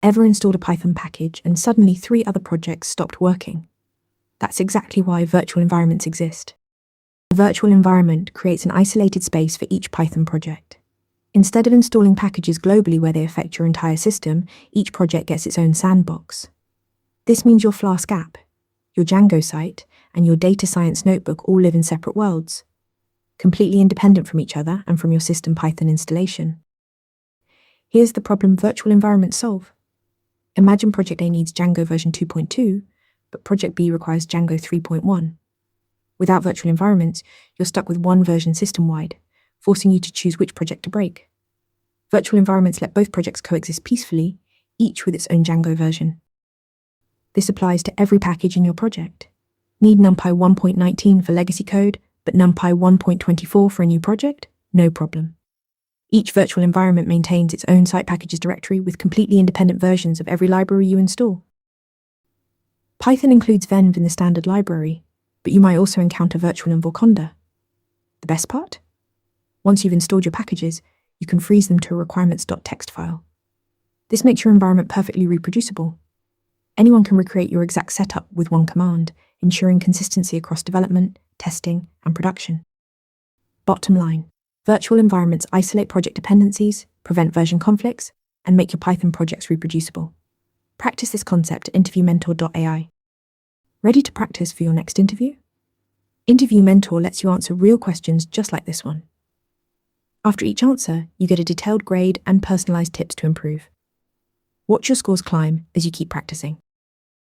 Ever installed a Python package and suddenly 3 other projects stopped working? That's exactly why virtual environments exist. A virtual environment creates an isolated space for each Python project. Instead of installing packages globally where they affect your entire system, each project gets its own sandbox. This means your Flask app, your Django site, and your data science notebook all live in separate worlds, completely independent from each other and from your system Python installation. Here's the problem virtual environments solve. Imagine Project A needs Django version 2.2, but Project B requires Django 3.1. Without virtual environments, you're stuck with one version system-wide, forcing you to choose which project to break. Virtual environments let both projects coexist peacefully, each with its own Django version. This applies to every package in your project. Need NumPy 1.19 for legacy code, but NumPy 1.24 for a new project? No problem. Each virtual environment maintains its own site packages directory with completely independent versions of every library you install. Python includes venv in the standard library, but you might also encounter virtual and Vorconda. The best part? Once you've installed your packages, you can freeze them to a requirements.txt file. This makes your environment perfectly reproducible. Anyone can recreate your exact setup with one command, ensuring consistency across development, testing, and production. Bottom line, virtual environments isolate project dependencies, prevent version conflicts, and make your Python projects reproducible. Practice this concept at interviewmentor.ai. Ready to practice for your next interview? Interview Mentor lets you answer real questions just like this one. After each answer, you get a detailed grade and personalized tips to improve. Watch your scores climb as you keep practicing.